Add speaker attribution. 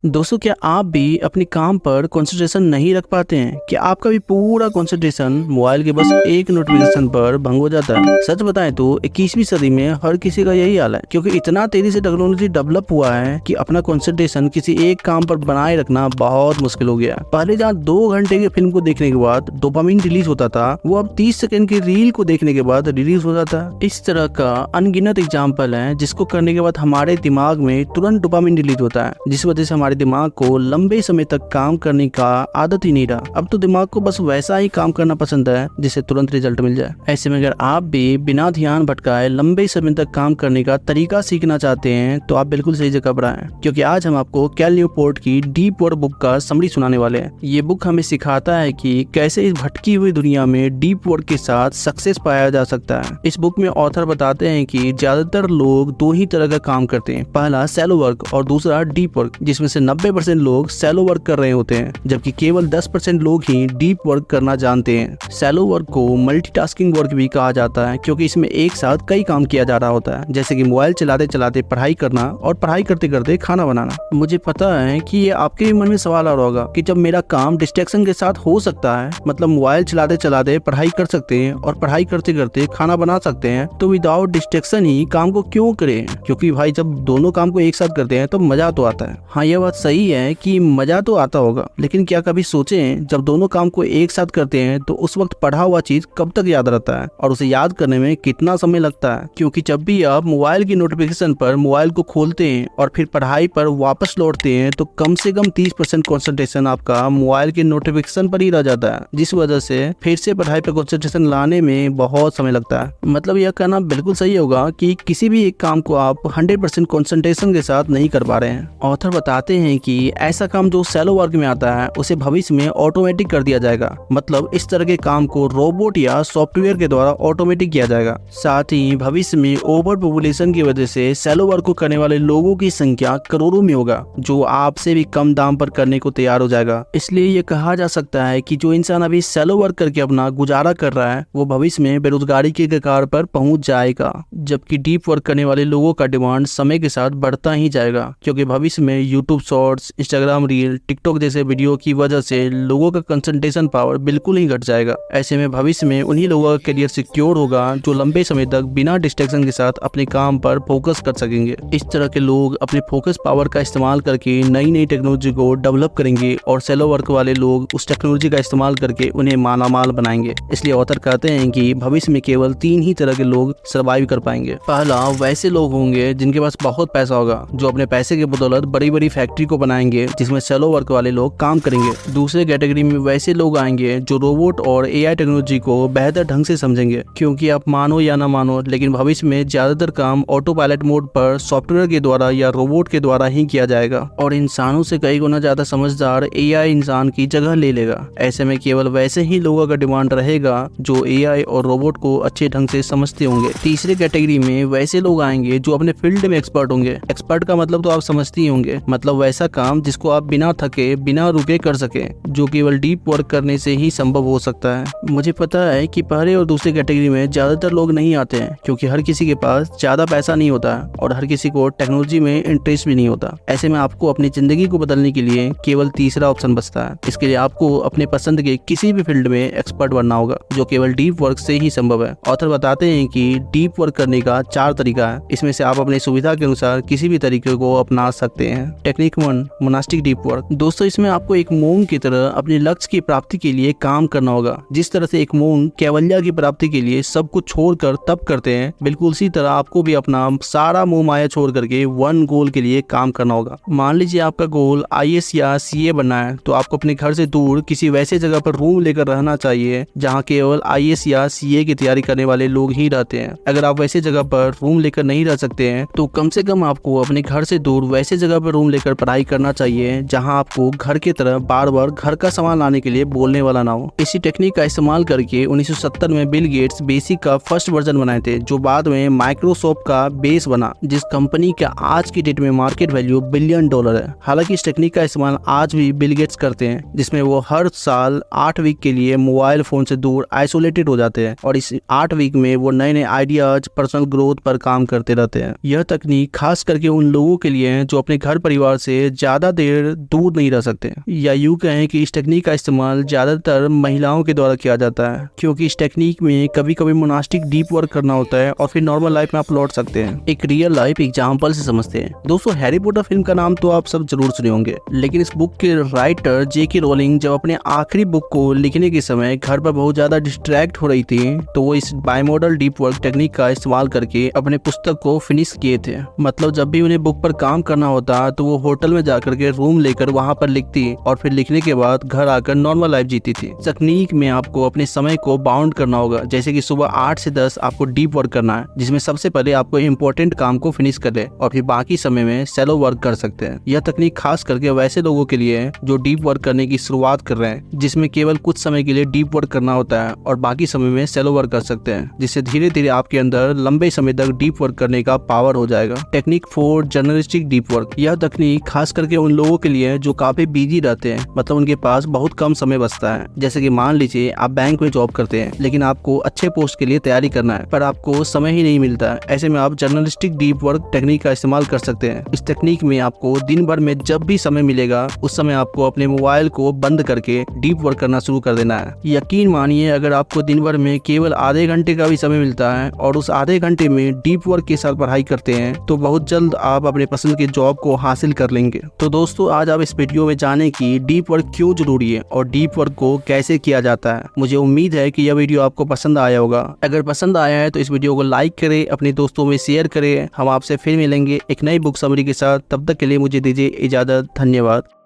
Speaker 1: दोस्तों, क्या आप भी अपने काम पर कंसंट्रेशन नहीं रख पाते हैं? क्या आपका भी पूरा कंसंट्रेशन मोबाइल के बस एक नोटिफिकेशन पर भंग हो जाता है? सच बताएं तो 21वीं सदी में हर किसी का यही हाल है, क्योंकि इतना तेजी से टेक्नोलॉजी डेवलप हुआ है कि अपना कंसंट्रेशन किसी एक काम पर बनाए रखना बहुत मुश्किल हो गया है। पहले जहाँ 2 घंटे की फिल्म को देखने के बाद डोपामिन रिलीज होता था, वो अब 30 सेकंड की रील को देखने के बाद रिलीज हो जाता है। इस तरह का अनगिनत एग्जाम्पल है जिसको करने के बाद हमारे दिमाग में तुरंत डोपामिन रिलीज होता है, जिस वजह से हमारे दिमाग को लंबे समय तक काम करने का आदत ही नहीं रहा। अब तो दिमाग को बस वैसा ही काम करना पसंद है जिससे तुरंत रिजल्ट मिल जाए। ऐसे में अगर आप भी बिना ध्यान भटकाए लंबे समय तक काम करने का तरीका सीखना चाहते हैं तो आप बिल्कुल सही जगह पर आए, क्योंकि आज हम आपको कैल न्यूपोर्ट की डीप वर्क बुक का समरी सुनाने वाले हैं। ये बुक हमें सिखाता है कि कैसे इस भटकी हुई दुनिया में डीप वर्क के साथ सक्सेस पाया जा सकता है। इस बुक में ऑथर बताते हैं कि ज्यादातर लोग दो ही तरह का काम करते हैं, पहला सैलो वर्क और दूसरा डीप वर्क, जिसमें से 90% लोग सैलो वर्क कर रहे होते हैं, जबकि केवल 10% लोग ही डीप वर्क करना जानते हैं। सैलो वर्क को मल्टीटास्किंग वर्क भी कहा जाता है, क्योंकि इसमें एक साथ कई काम किया जा रहा होता है, जैसे कि मोबाइल चलाते चलाते पढ़ाई करना और पढ़ाई करते करते खाना बनाना। मुझे पता है कि ये आपके भी मन में सवाल आ रहा होगा कि जब मेरा काम डिस्ट्रैक्शन के साथ हो सकता है, मतलब मोबाइल चलाते चलाते पढ़ाई कर सकते हैं और पढ़ाई करते करते खाना बना सकते हैं, तो विदाउट डिस्ट्रैक्शन ही काम को क्यों करें? क्योंकि भाई जब दोनों काम को एक साथ करते हैं तो मजा तो आता है। हाँ, यह बात सही है कि मजा तो आता होगा, लेकिन क्या कभी सोचें जब दोनों काम को एक साथ करते हैं तो उस वक्त पढ़ा हुआ चीज कब तक याद रहता है और उसे याद करने में कितना समय लगता है? क्योंकि जब भी आप मोबाइल की नोटिफिकेशन पर मोबाइल को खोलते हैं और फिर पढ़ाई पर वापस लौटते हैं तो कम से कम 30% कंसंट्रेशन आपका मोबाइल की नोटिफिकेशन पर ही रह जाता है, जिस वजह से फिर से पढ़ाई पर कंसंट्रेशन लाने में बहुत समय लगता है। मतलब यह कहना बिल्कुल सही होगा कि किसी भी एक काम को आप 100% कंसंट्रेशन के साथ नहीं कर पा रहे हैं। ऑथर बताते हैं कि ऐसा काम जो सैलो वर्क में आता है उसे भविष्य में ऑटोमेटिक कर दिया जाएगा, मतलब इस तरह के काम को रोबोट या सॉफ्टवेयर के द्वारा ऑटोमेटिक किया जाएगा। साथ ही भविष्य में ओवर पॉपुलेशन की वजह से सैलो वर्क को करने वाले लोगों की संख्या करोड़ों में होगा, जो आपसे भी कम दाम पर करने को तैयार हो जाएगा। इसलिए ये कहा जा सकता है कि जो इंसान अभी सैलो वर्क करके अपना गुजारा कर रहा है वो भविष्य में बेरोजगारी के कगार पर पहुंच जाएगा, जबकि डीप वर्क करने वाले लोगों का डिमांड समय के साथ बढ़ता ही जाएगा, क्योंकि भविष्य में YouTube shorts, Instagram reel, TikTok जैसे वीडियो की वजह से लोगों का कंसंट्रेशन पावर बिल्कुल ही घट जाएगा। ऐसे में भविष्य में उन्हीं लोगों का करियर सिक्योर होगा जो लंबे समय तक बिना डिस्ट्रैक्शन के साथ अपने काम पर फोकस कर सकेंगे। इस तरह के लोग अपने फोकस पावर का इस्तेमाल करके नई नई टेक्नोलॉजी को डेवलप करेंगे और सैलो वर्क वाले लोग उस टेक्नोलॉजी का इस्तेमाल करके उन्हें मालामाल बनाएंगे। इसलिए ऑथर कहते हैं कि भविष्य में केवल 3 ही तरह के लोग सर्वाइव कर पाएंगे। पहला, वैसे लोग होंगे जिनके पास बहुत पैसा होगा, जो अपने पैसे की बदौलत बड़ी बड़ी फैक्ट्री को बनाएंगे जिसमें सैलो वर्क वाले लोग काम करेंगे। दूसरे कैटेगरी में वैसे लोग आएंगे जो रोबोट और एआई टेक्नोलॉजी को बेहतर ढंग से समझेंगे, क्योंकि आप मानो या ना मानो लेकिन भविष्य में ज्यादातर काम ऑटो पायलट मोड पर सॉफ्टवेयर के द्वारा या रोबोट के द्वारा ही किया जाएगा और इंसानों से कई गुना ज्यादा समझदार एआई इंसान की जगह ले लेगा। ऐसे में केवल वैसे ही लोगों का डिमांड रहेगा जो एआई और रोबोट को अच्छे ढंग से समझते होंगे। तीसरे कैटेगरी में वैसे लोग आएंगे जो अपने फील्ड में एक्सपर्ट होंगे। एक्सपर्ट का मतलब तो आप समझते ही होंगे, मतलब वैसा काम जिसको आप बिना थके बिना रुके कर सके, जो केवल डीप वर्क करने से ही संभव हो सकता है। मुझे पता है कि पहले और दूसरे कैटेगरी में ज्यादातर लोग नहीं आते हैं, क्योंकि हर किसी के पास ज्यादा पैसा नहीं होता है और हर किसी को टेक्नोलॉजी में इंटरेस्ट भी नहीं होता। ऐसे में आपको अपनी जिंदगी को बदलने के लिए केवल तीसरा ऑप्शन बचता है। इसके लिए आपको अपने पसंद के किसी भी फील्ड में एक्सपर्ट बनना होगा, जो केवल डीप वर्क से ही संभव है। ऑथर बताते हैं कि डीप वर्क करने का 4 तरीका है। इसमें से आप अपनी सुविधा के अनुसार किसी भी तरीके को अपना सकते हैं। Technique 1, monastic deep work. दोस्तों, इसमें आपको एक मोंग की तरह अपने लक्ष्य की प्राप्ति के लिए काम करना होगा। जिस तरह से एक मोंग कैवल्या की प्राप्ति के लिए सब कुछ छोड़कर तप करते हैं, बिल्कुल उसी तरह आपको भी अपना सारा मोह माया छोड़ करके वन गोल के लिए काम करना होगा। मान लीजिए आपका गोल आईएएस या सीए बनना है, तो आपको अपने घर से दूर किसी वैसे जगह पर रूम लेकर रहना चाहिए जहाँ केवल आईएएस या सीए की तैयारी करने वाले लोग ही रहते हैं। अगर आप वैसे जगह पर रूम लेकर नहीं रह सकते हैं तो कम से कम आपको अपने घर से दूर वैसे जगह पर रूम लेकर पढ़ाई करना चाहिए जहाँ आपको घर की तरह बार बार घर का सामान लाने के लिए बोलने वाला ना हो। इसी टेक्निक का इस्तेमाल करके 1970 में बिल गेट्स बेसिक का फर्स्ट वर्जन बनाए थे, जो बाद में माइक्रोसॉफ्ट का बेस बना, जिस कंपनी का आज की डेट में मार्केट वैल्यू $1 बिलियन है। हालांकि इस टेक्निक का इस्तेमाल आज भी बिल गेट्स करते हैं, जिसमें वो हर साल 8 वीक के लिए मोबाइल फोन से दूर आइसोलेटेड हो जाते हैं और इस 8 वीक में वो नए नए आइडियाज, पर्सनल ग्रोथ पर काम करते रहते हैं। यह तकनीक खास करके उन लोगों के लिए है जो अपने घर परिवार से से ज्यादा देर दूर नहीं रह सकते, या यूं कहें कि इस टेक्निक का इस्तेमाल ज्यादातर महिलाओं के द्वारा किया जाता है, क्योंकि इस टेक्निक में कभी कभी मोनास्टिक डीप वर्क करना होता है और फिर नॉर्मल लाइफ में आप लौट सकते हैं। एक रियल लाइफ एग्जाम्पल से समझते हैं। दोस्तों, हैरी पॉटर फिल्म का नाम तो आप सब जरूर सुने होंगे, लेकिन इस बुक के राइटर J.K. रोलिंग जब अपने आखिरी बुक को लिखने के समय घर पर बहुत ज्यादा डिस्ट्रैक्ट हो रही थी, तो वो इस बाइमोडल डीप वर्क टेक्निक का इस्तेमाल करके अपने पुस्तक को फिनिश किए थे। मतलब जब भी उन्हें बुक पर काम करना होता तो वो होटल में जाकर के रूम लेकर वहां पर लिखती और फिर लिखने के बाद घर आकर नॉर्मल लाइफ जीती थी। तकनीक में आपको अपने समय को बाउंड करना होगा, जैसे कि सुबह 8 से 10 आपको डीप वर्क करना है, जिसमें सबसे पहले आपको इम्पोर्टेंट काम को फिनिश कर ले और फिर बाकी समय में शैलो वर्क कर सकते हैं। यह तकनीक खास करके वैसे लोगों के लिए है जो डीप वर्क करने की शुरुआत कर रहे हैं, जिसमें केवल कुछ समय के लिए डीप वर्क करना होता है और बाकी समय में शैलो वर्क कर सकते हैं, जिससे धीरे धीरे आपके अंदर लंबे समय तक डीप वर्क करने का पावर हो जाएगा। Technique 4, journalistic deep work. यह तकनीक खास करके उन लोगों के लिए जो काफी बिजी रहते हैं, मतलब उनके पास बहुत कम समय बचता है। जैसे कि मान लीजिए आप बैंक में जॉब करते हैं, लेकिन आपको अच्छे पोस्ट के लिए तैयारी करना है, पर आपको समय ही नहीं मिलता है। ऐसे में आप जर्नलिस्टिक डीप वर्क टेक्निक का इस्तेमाल कर सकते हैं। इस टेक्निक में आपको दिन भर में जब भी समय मिलेगा, उस समय आपको अपने मोबाइल को बंद करके डीप वर्क करना शुरू कर देना है। यकीन मानिए, अगर आपको दिन भर में केवल आधे घंटे का भी समय मिलता है और उस आधे घंटे में डीप वर्क के साथ पढ़ाई करते हैं, तो बहुत जल्द आप अपने पसंद के जॉब को हासिल कर लेंगे। तो दोस्तों, आज आप इस वीडियो में जाने की डीप वर्क क्यों जरूरी है और डीप वर्क को कैसे किया जाता है। मुझे उम्मीद है कि यह वीडियो आपको पसंद आया होगा। अगर पसंद आया है तो इस वीडियो को लाइक करें, अपने दोस्तों में शेयर करें। हम आपसे फिर मिलेंगे एक नई बुक समरी के साथ। तब तक के लिए मुझे दीजिए इजाजत। धन्यवाद।